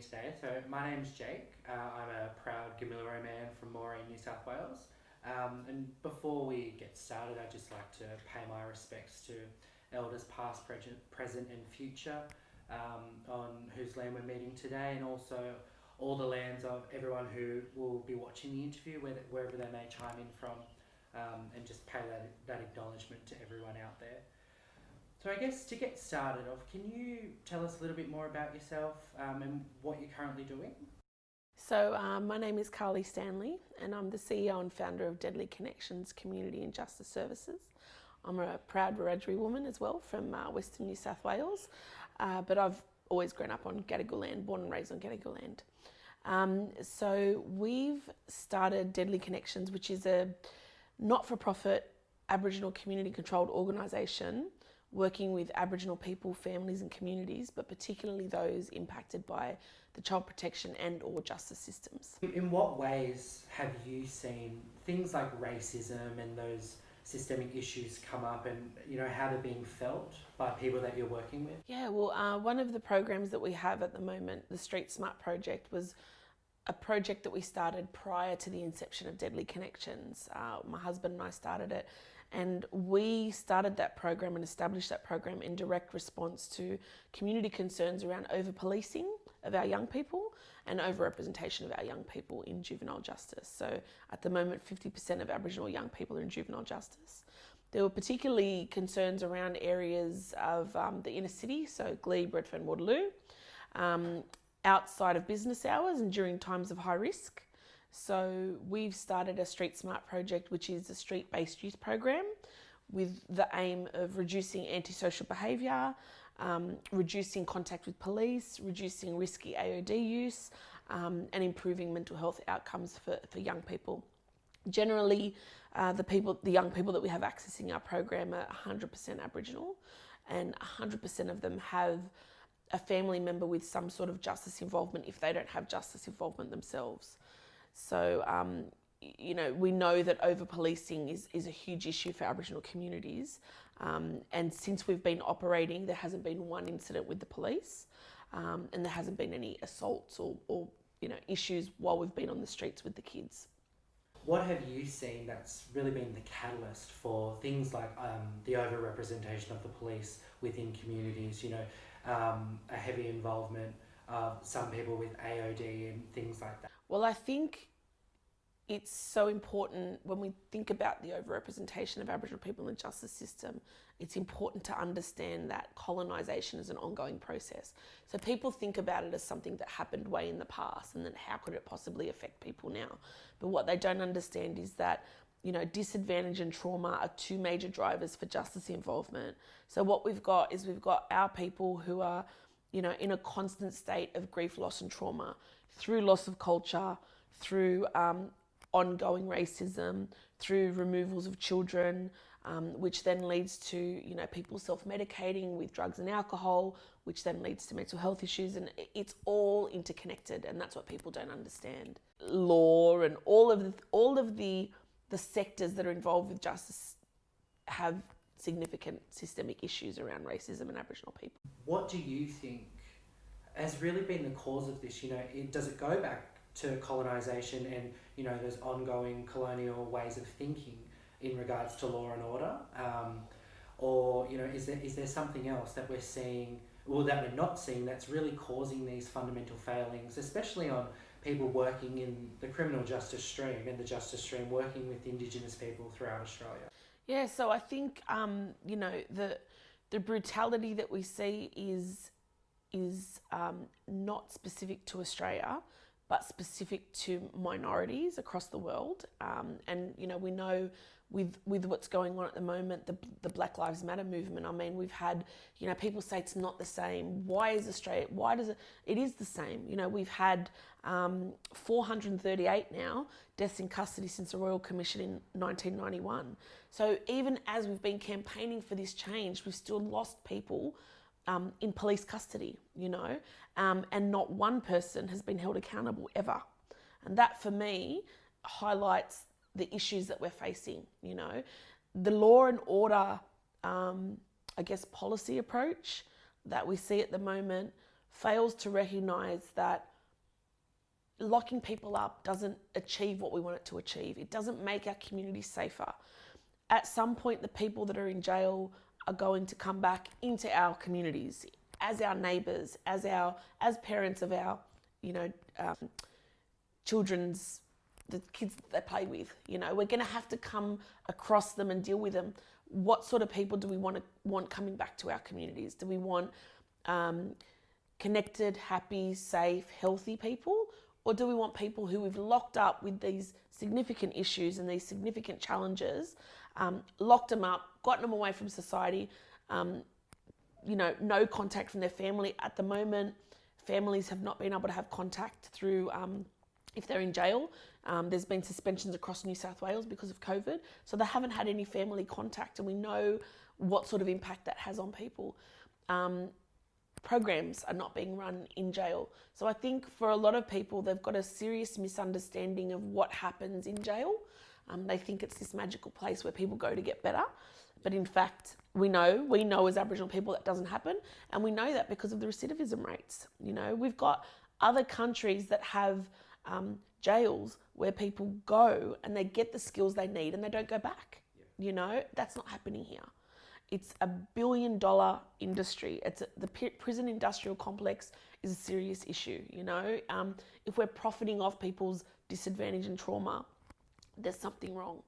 today. So my name's Jake. I'm a proud Gamilaroi man from Moree, New South Wales. And before we get started, I'd just like to pay my respects to elders past, present and future on whose land we're meeting today, and also all the lands of everyone who will be watching the interview, wherever they may chime in from, and just pay that acknowledgement to everyone out there. So I guess to get started off, can you tell us a little bit more about yourself and what you're currently doing? So my name is Carly Stanley and I'm the CEO and founder of Deadly Connections Community and Justice Services. I'm a proud Wiradjuri woman as well from Western New South Wales, but I've always grown up on Gadigal land, born and raised on Gadigal land. So we've started Deadly Connections, which is a not-for-profit Aboriginal community-controlled organisation working with Aboriginal people, families and communities, but particularly those impacted by the child protection and or justice systems. In what ways have you seen things like racism and those systemic issues come up, and how they're being felt by people that you're working with? Yeah, well, one of the programs that we have at the moment, the Street Smart project, was a project that we started prior to the inception of Deadly Connections. My husband and I started it, and we started that program and established that program in direct response to community concerns around over-policing of our young people and over-representation of our young people in juvenile justice. So at the moment, 50% of Aboriginal young people are in juvenile justice. There were particularly concerns around areas of the inner city, so Glebe, Redfern, Waterloo, outside of business hours and during times of high risk. So we've started a Street Smart project, which is a street-based youth program with the aim of reducing antisocial behaviour, reducing contact with police, reducing risky AOD use, and improving mental health outcomes for young people. Generally, the young people that we have accessing our program are 100% Aboriginal, and 100% of them have a family member with some sort of justice involvement if they don't have justice involvement themselves. So, we know that over-policing is a huge issue for Aboriginal communities. And since we've been operating, there hasn't been one incident with the police, and there hasn't been any assaults or issues while we've been on the streets with the kids. What have you seen that's really been the catalyst for things like the over-representation of the police within communities, a heavy involvement of some people with AOD and things like that? Well, I think it's so important when we think about the over-representation of Aboriginal people in the justice system. It's important to understand that colonisation is an ongoing process. So people think about it as something that happened way in the past, and then how could it possibly affect people now? But what they don't understand is that disadvantage and trauma are two major drivers for justice involvement. So what we've got our people who are in a constant state of grief, loss and trauma through loss of culture, through ongoing racism, through removals of children, which then leads to people self-medicating with drugs and alcohol, which then leads to mental health issues, and it's all interconnected, and that's what people don't understand. Law and all of the sectors that are involved with justice have significant systemic issues around racism and Aboriginal people. What do you think has really been the cause of this? Does it go back to colonisation and those ongoing colonial ways of thinking in regards to law and order, or is there something else that we're seeing, or that we're not seeing, that's really causing these fundamental failings, especially on people working in the criminal justice stream and the justice stream, working with Indigenous people throughout Australia? Yeah, so I think the brutality that we see is not specific to Australia, but specific to minorities across the world. And we know with what's going on at the moment, the Black Lives Matter movement. I mean, we've had people say it's not the same. Why is Australia? Why does it? It is the same. We've had 438 now deaths in custody since the Royal Commission in 1991. So even as we've been campaigning for this change, we've still lost people in police custody, and not one person has been held accountable ever. And that for me highlights the issues that we're facing. The law and order, policy approach that we see at the moment fails to recognise that locking people up doesn't achieve what we want it to achieve. It doesn't make our community safer. At some point, the people that are in jail are going to come back into our communities as our neighbours, as parents of our, children's, the kids that they play with. We're going to have to come across them and deal with them. What sort of people do we want coming back to our communities? Do we want connected, happy, safe, healthy people? Or do we want people who we've locked up with these significant issues and these significant challenges, locked them up, gotten them away from society, no contact from their family? At the moment, families have not been able to have contact through, if they're in jail. There's been suspensions across New South Wales because of COVID. So they haven't had any family contact, and we know what sort of impact that has on people. Programs are not being run in jail. So I think for a lot of people, they've got a serious misunderstanding of what happens in jail. They think it's this magical place where people go to get better. But in fact, we know as Aboriginal people that doesn't happen. And we know that because of the recidivism rates. We've got other countries that have jails where people go and they get the skills they need and they don't go back. That's not happening here. It's $1 billion industry. The prison industrial complex is a serious issue. If we're profiting off people's disadvantage and trauma, there's something wrong.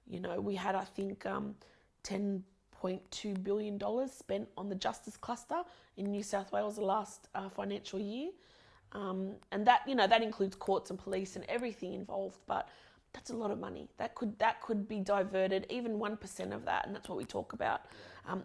We had, I think, $10.2 billion spent on the justice cluster in New South Wales the last financial year. And that includes courts and police and everything involved, but that's a lot of money. That could be diverted, even 1% of that, and that's what we talk about.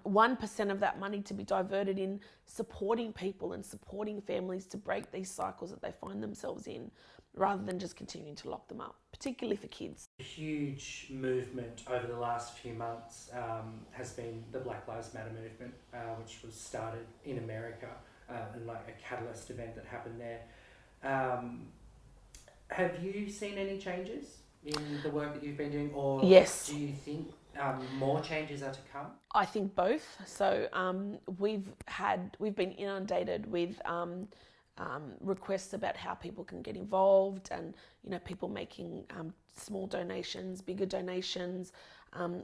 1% of that money to be diverted in supporting people and supporting families to break these cycles that they find themselves in, rather than just continuing to lock them up, particularly for kids. A huge movement over the last few months has been the Black Lives Matter movement, which was started in America, and like a catalyst event that happened there. Have you seen any changes in the work that you've been doing, or yes, do you think more changes are to come? I think both. So we've been inundated with requests about how people can get involved, and people making small donations, bigger donations.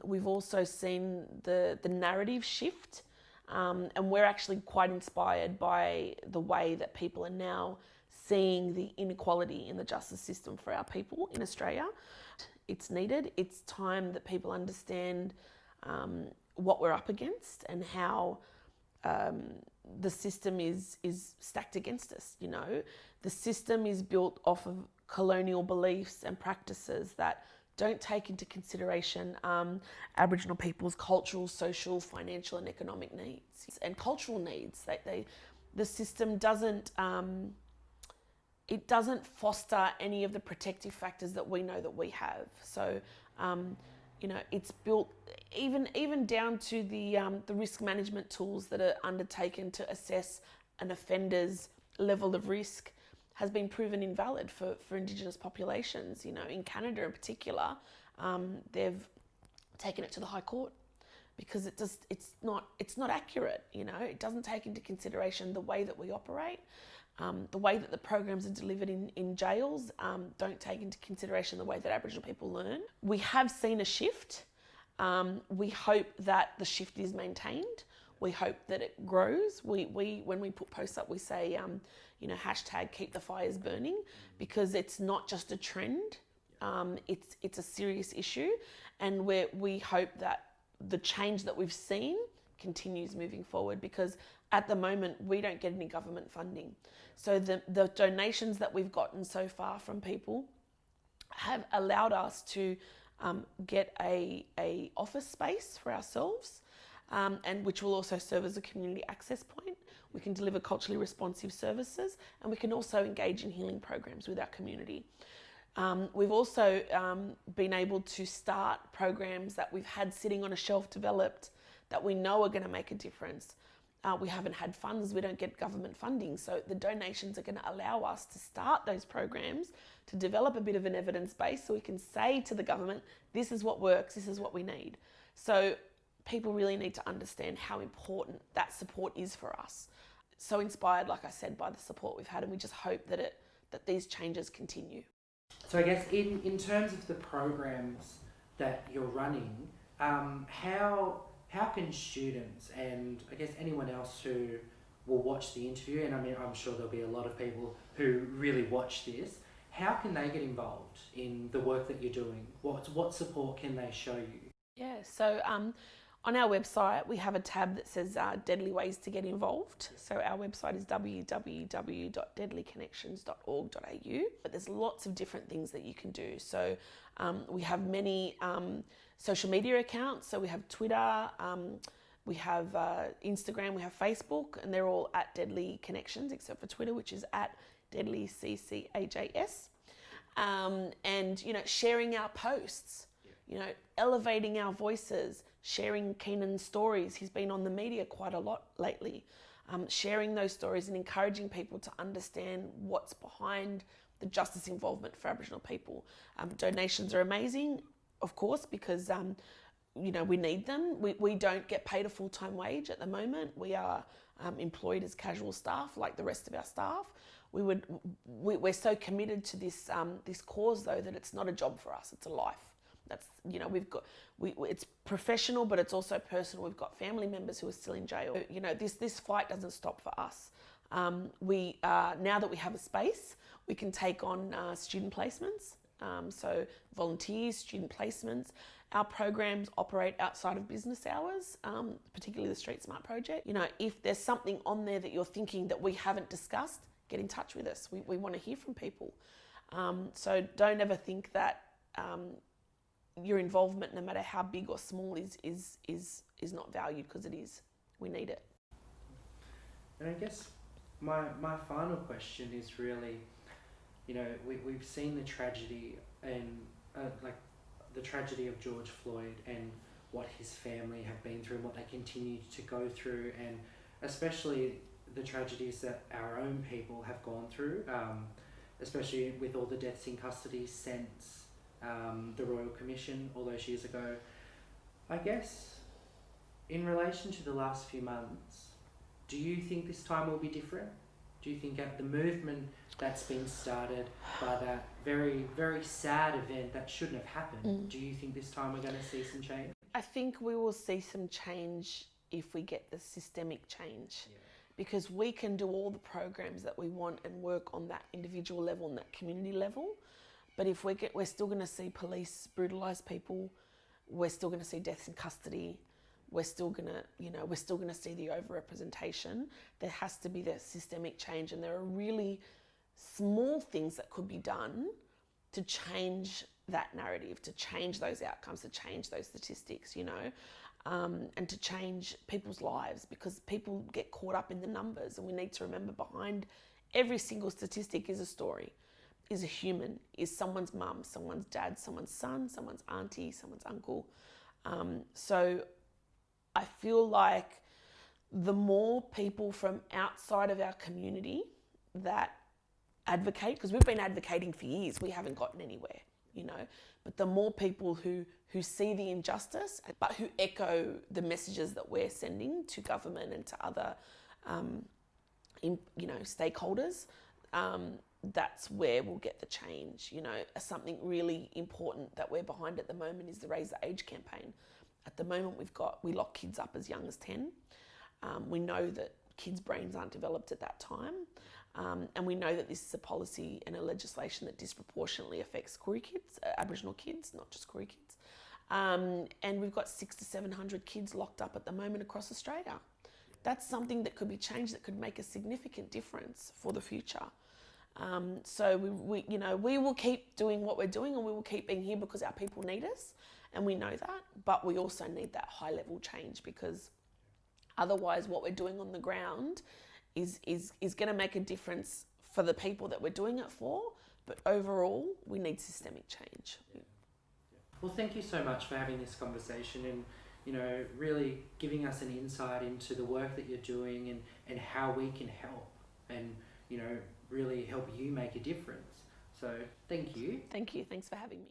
We've also seen the narrative shift, and we're actually quite inspired by the way that people are now seeing the inequality in the justice system for our people in Australia. It's needed. It's time that people understand what we're up against and how the system is stacked against us. The system is built off of colonial beliefs and practices that don't take into consideration Aboriginal people's cultural, social, financial and economic needs and cultural needs. The system doesn't foster any of the protective factors that we know that we have. So, it's built even down to the risk management tools that are undertaken to assess an offender's level of risk has been proven invalid for Indigenous populations. In Canada in particular, they've taken it to the High Court because it's not accurate. It doesn't take into consideration the way that we operate. The way that the programs are delivered in jails don't take into consideration the way that Aboriginal people learn. We have seen a shift. We hope that the shift is maintained. We hope that it grows. We when we put posts up, we say, hashtag keep the fires burning, because it's not just a trend. It's a serious issue, and we hope that the change that we've seen continues moving forward, because at the moment we don't get any government funding. So the donations that we've gotten so far from people have allowed us to get a office space for ourselves, and which will also serve as a community access point. We can deliver culturally responsive services, and we can also engage in healing programs with our community. We've also been able to start programs that we've had sitting on a shelf developed that we know are going to make a difference. We haven't had funds, we don't get government funding, so the donations are going to allow us to start those programs, to develop a bit of an evidence base so we can say to the government, this is what works, this is what we need. So people really need to understand how important that support is for us. So inspired, like I said, by the support we've had, and we just hope that that these changes continue. So I guess in terms of the programs that you're running, how can students and I guess anyone else who will watch the interview, and I mean I'm sure there'll be a lot of people who really watch this, how can they get involved in the work that you're doing? What support can they show you? Yeah, so on our website we have a tab that says Deadly Ways to Get Involved. So our website is www.deadlyconnections.org.au. But there's lots of different things that you can do. So we have many social media accounts. So we have Twitter, we have Instagram, we have Facebook, and they're all at Deadly Connections, except for Twitter, which is at Deadly CCHAS. And, you know, sharing our posts, you know, elevating our voices, sharing Keenan's stories. He's been on the media quite a lot lately. Sharing those stories and encouraging people to understand what's behind the justice involvement for Aboriginal people. Donations are amazing, of course, because you know, we need them. We don't get paid a full-time wage at the moment. We are employed as casual staff like the rest of our staff. We're so committed to this this cause though that it's not a job for us, it's a life. That's, you know, it's professional, but it's also personal. We've got family members who are still in jail. You know, this fight doesn't stop for us. Now that we have a space, we can take on student placements. So volunteers, student placements. Our programs operate outside of business hours, particularly the Street Smart project. You know, if there's something on there that you're thinking that we haven't discussed, get in touch with us. We want to hear from people. So don't ever think that your involvement, no matter how big or small, is not valued, because it is. We need it. And I guess my final question is really, you know, we've seen the tragedy and like the tragedy of George Floyd and what his family have been through and what they continue to go through, and especially the tragedies that our own people have gone through, especially with all the deaths in custody since the Royal Commission all those years ago. I guess in relation to the last few months, do you think this time will be different? Do you think at the movement that's been started by that very, very sad event that shouldn't have happened, do you think this time we're going to see some change? I think we will see some change if we get the systemic change. Yeah. Because we can do all the programs that we want and work on that individual level and that community level. But if we're still going to see police brutalise people, we're still going to see deaths in custody, we're still going to see the overrepresentation. There has to be that systemic change, and there are really small things that could be done to change that narrative, to change those outcomes, to change those statistics, you know, and to change people's lives, because people get caught up in the numbers, and we need to remember behind every single statistic is a story, is a human, is someone's mum, someone's dad, someone's son, someone's auntie, someone's uncle. So I feel like the more people from outside of our community that advocate, because we've been advocating for years, we haven't gotten anywhere, you know, but the more people who see the injustice, but who echo the messages that we're sending to government and to other, stakeholders, that's where we'll get the change. You know, something really important that we're behind at the moment is the Raise the Age campaign. At the moment, we lock kids up as young as 10. We know that kids' brains aren't developed at that time. And we know that this is a policy and a legislation that disproportionately affects Koori kids, Aboriginal kids, not just Koori kids. And we've got 600 to 700 kids locked up at the moment across Australia. That's something that could be changed, that could make a significant difference for the future. So we will keep doing what we're doing, and we will keep being here because our people need us, and we know that. But we also need that high level change, because otherwise what we're doing on the ground is going to make a difference for the people that we're doing it for, but overall we need systemic change. Yeah. Well, thank you so much for having this conversation and, you know, really giving us an insight into the work that you're doing and how we can help and, you know, really help you make a difference. So thank you. Thank you. Thanks for having me.